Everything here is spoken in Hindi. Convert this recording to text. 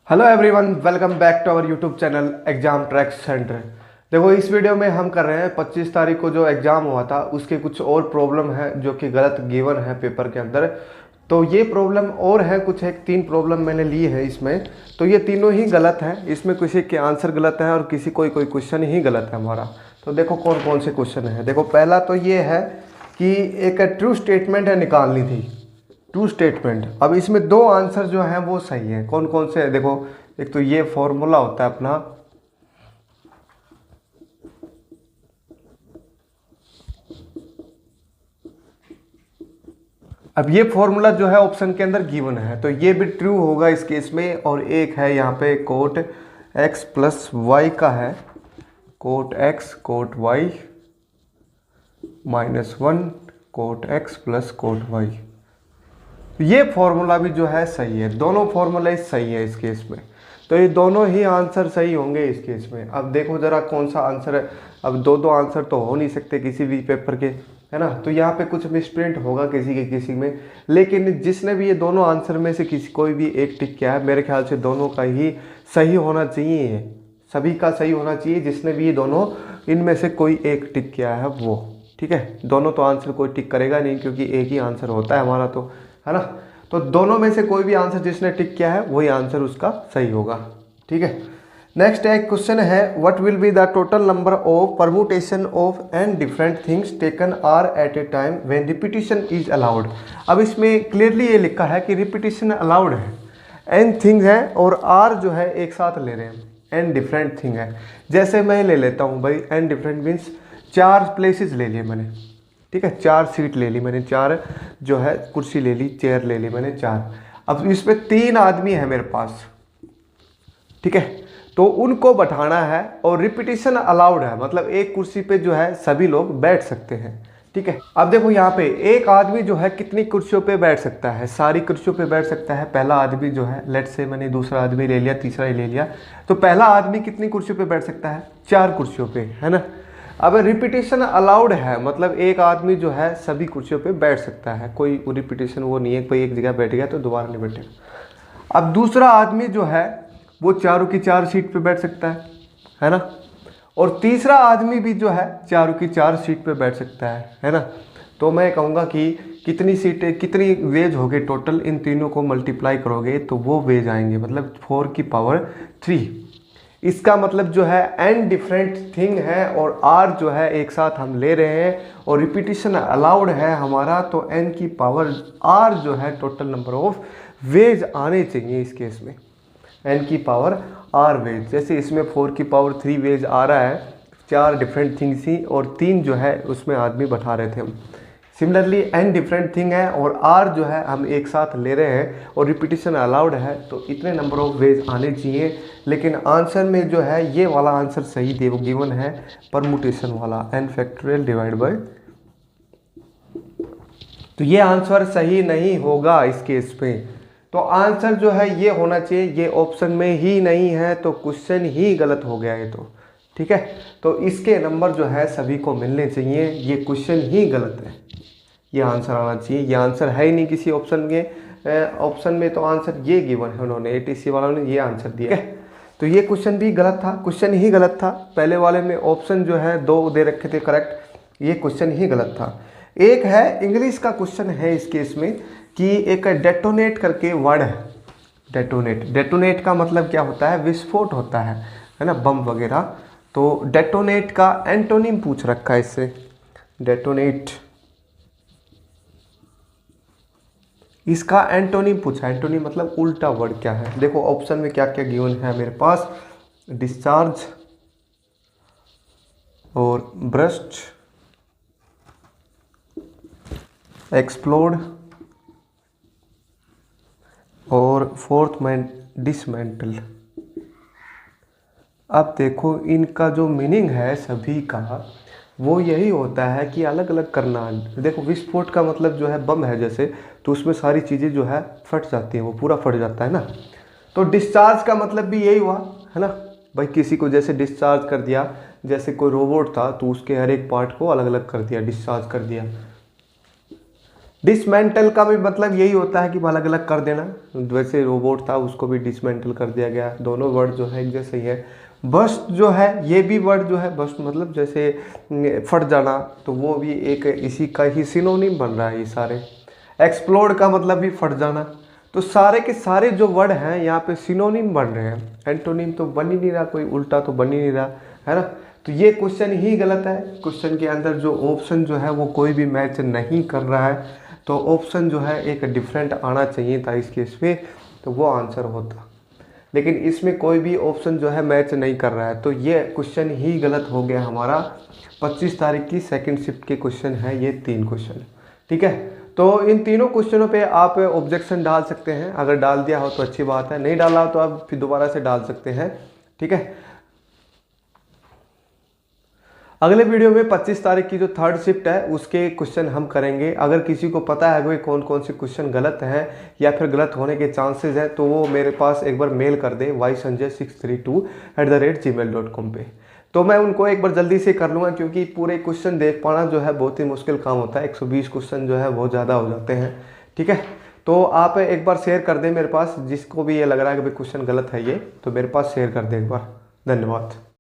Hello everyone, welcome back to our YouTube channel exam track centre. देखो, इस वीडियो में हम कर रहे हैं 25 तारीख को जो एग्ज़ाम हुआ था उसके कुछ और प्रॉब्लम है जो कि गलत गिवन है पेपर के अंदर। तो ये प्रॉब्लम और है कुछ, एक 3 प्रॉब्लम मैंने ली है इसमें। तो ये तीनों ही गलत हैं, इसमें किसी के आंसर गलत है और किसी कोई क्वेश्चन ही गलत है हमारा। तो देखो कौन कौन से क्वेश्चन है। देखो, पहला तो ये है कि एक ट्रू स्टेटमेंट है निकालनी थी, टू स्टेटमेंट। अब इसमें 2 आंसर जो हैं वो सही है। कौन कौन से हैं देखो, एक तो ये फॉर्मूला होता है अपना, अब ये फॉर्मूला जो है ऑप्शन के अंदर गिवन है तो ये भी ट्रू होगा इस केस में। और एक है यहाँ पे कोट x प्लस वाई का है, cot x cot y -1 cot x plus cot y। ये फॉर्मूला भी जो है सही है, दोनों फॉर्मूला सही है इस केस में। तो ये दोनों ही आंसर सही होंगे इस केस में। अब देखो जरा कौन सा आंसर है। अब दो आंसर तो हो नहीं सकते किसी भी पेपर के, है ना। तो यहाँ पे कुछ मिसप्रिंट होगा किसी के किसी में, लेकिन जिसने भी ये दोनों आंसर में से किसी कोई भी एक टिक किया है, मेरे ख्याल से दोनों का ही सही होना चाहिए, सभी का सही होना चाहिए। जिसने भी ये दोनों इनमें से कोई एक टिक किया है वो, ठीक है। दोनों तो आंसर कोई टिक करेगा नहीं क्योंकि एक ही आंसर होता है हमारा, तो है ना। तो दोनों में से कोई भी आंसर जिसने टिक किया है वही आंसर उसका सही होगा, ठीक है। नेक्स्ट एक क्वेश्चन है, what will be the total number of permutation of N different things taken R at a time when repetition is allowed. अब इसमें क्लियरली ये लिखा है कि रिपीटिशन अलाउड है, एन थिंग है और आर जो है एक साथ ले रहे हैं, एन डिफरेंट थिंग है। जैसे मैं ले लेता हूँ भाई, एन डिफरेंट मीन्स 4 प्लेसेस ले लिए मैंने, ठीक है। 4 सीट ले ली मैंने, 4 जो है कुर्सी ले ली, चेयर ले ली मैंने 4। अब इसमें 3 आदमी है मेरे पास, ठीक है। तो उनको बैठाना है और रिपीटिशन अलाउड है, मतलब एक कुर्सी पे जो है सभी लोग बैठ सकते हैं, ठीक है। अब देखो यहाँ पे एक आदमी जो है कितनी कुर्सियों पे बैठ सकता है, सारी कुर्सियों पे बैठ सकता है। पहला आदमी जो है, लेट से मैंने दूसरा आदमी ले लिया, तीसरा ही ले लिया, तो पहला आदमी कितनी कुर्सियों पे बैठ सकता है, 4 कुर्सियों पे, है ना। अब रिपीटिशन अलाउड है, मतलब एक आदमी जो है सभी कुर्सियों पे बैठ सकता है, कोई रिपीटिशन वो नहीं है कोई एक जगह बैठ गया तो दोबारा नहीं बैठेगा। अब दूसरा आदमी जो है वो चारों की 4 सीट पे बैठ सकता है ना। और तीसरा आदमी भी जो है चारों की 4 सीट पे बैठ सकता है ना। तो मैं कहूँगा कि कितनी सीटें, कितनी वेज हो गए टोटल, इन तीनों को मल्टीप्लाई करोगे तो वो वेज आएंगे, मतलब 4 की पावर 3। इसका मतलब जो है एन डिफरेंट थिंग है और आर जो है एक साथ हम ले रहे हैं और रिपीटिशन अलाउड है हमारा, तो एन की पावर आर जो है टोटल नंबर ऑफ वेज आने चाहिए इस केस में, एन की पावर आर वेज। जैसे इसमें 4 की पावर 3 वेज आ रहा है, 4 डिफरेंट थिंग्स ही और 3 जो है उसमें आदमी बैठा रहे थे हम। सिमिलरली एन डिफरेंट थिंग है और आर जो है हम एक साथ ले रहे हैं और रिपीटिशन अलाउड है, तो इतने नंबर ऑफ वेज आने चाहिए। लेकिन आंसर में जो है ये वाला आंसर सही दे गिवन है, परमुटेशन वाला, एन फैक्टोरियल डिवाइड बाय। तो ये आंसर सही नहीं होगा इस केस में। तो आंसर जो है ये होना चाहिए, ये ऑप्शन में ही नहीं है तो क्वेश्चन ही गलत हो गया ये तो, ठीक है। तो इसके नंबर जो है सभी को मिलने चाहिए, ये क्वेश्चन ही गलत है, ये आंसर आना चाहिए। ये आंसर है ही नहीं किसी ऑप्शन में, ऑप्शन में तो आंसर ये गिवन है, उन्होंने एटीसी वालों ने ये आंसर दिया है। तो ये क्वेश्चन भी गलत था, क्वेश्चन ही गलत था। पहले वाले में ऑप्शन जो है 2 दे रखे थे करेक्ट, ये क्वेश्चन ही गलत था। एक है इंग्लिश का क्वेश्चन है इस केस में कि एक डेटोनेट करके वर्ड है, डेटोनेट। डेटोनेट का मतलब क्या होता है, विस्फोट होता है ना, बम वगैरह। तो डेटोनेट का एंटोनिम पूछ रखा है इससे, डेटोनेट इसका एंटोनिम पूछा। एंटोनिम मतलब उल्टा वर्ड क्या है। देखो ऑप्शन में क्या क्या गिवन है मेरे पास, डिस्चार्ज और ब्रस्ट, एक्सप्लोड और फोर्थ में डिसमेंटल। अब देखो इनका जो मीनिंग है सभी का वो यही होता है कि अलग अलग करना। देखो विस्फोट का मतलब जो है बम है जैसे, तो उसमें सारी चीज़ें जो है फट जाती हैं, वो पूरा फट जाता है ना। तो डिस्चार्ज का मतलब भी यही हुआ, है ना भाई, किसी को जैसे डिस्चार्ज कर दिया, जैसे कोई रोबोट था तो उसके हर एक पार्ट को अलग अलग कर दिया, डिस्चार्ज कर दिया। डिसमेंटल का भी मतलब यही होता है कि अलग अलग कर देना, वैसे रोबोट था उसको भी डिसमेंटल कर दिया गया। दोनों वर्ड जो है एक जैसे ही है। बस्ट जो है ये भी वर्ड जो है, बस्ट मतलब जैसे फट जाना, तो वो भी एक इसी का ही सिनोनिम बन रहा है ये सारे। एक्सप्लोड का मतलब भी फट जाना। तो सारे के सारे जो वर्ड हैं यहाँ पे सिनोनिम बन रहे हैं, एंटोनिम तो बन ही नहीं रहा, कोई उल्टा तो बन ही नहीं रहा है ना। तो ये क्वेश्चन ही गलत है। क्वेश्चन के अंदर जो ऑप्शन जो है वो कोई भी मैच नहीं कर रहा है, तो ऑप्शन जो है एक डिफरेंट आना चाहिए था इस केस में, तो वो आंसर होता। लेकिन इसमें कोई भी ऑप्शन जो है मैच नहीं कर रहा है, तो ये क्वेश्चन ही गलत हो गया हमारा। 25 तारीख की सेकंड शिफ्ट के क्वेश्चन है ये 3 क्वेश्चन, ठीक है। तो इन तीनों क्वेश्चनों पे आप ऑब्जेक्शन डाल सकते हैं, अगर डाल दिया हो तो अच्छी बात है, नहीं डाला हो तो आप फिर दोबारा से डाल सकते हैं, ठीक है। अगले वीडियो में 25 तारीख की जो थर्ड शिफ्ट है उसके क्वेश्चन हम करेंगे। अगर किसी को पता है कि कौन कौन से क्वेश्चन गलत हैं या फिर गलत होने के चांसेस हैं, तो वो मेरे पास एक बार मेल कर दे ysanjay632@gmail.com पे, तो मैं उनको एक बार जल्दी से कर लूँगा, क्योंकि पूरे क्वेश्चन देख पाना जो है बहुत ही मुश्किल काम होता है। 120 क्वेश्चन जो है बहुत ज़्यादा हो जाते हैं, ठीक है। तो आप एक बार शेयर कर दें मेरे पास, जिसको भी ये लग रहा है कि भाई क्वेश्चन गलत है ये, तो मेरे पास शेयर कर दें एक बार। धन्यवाद।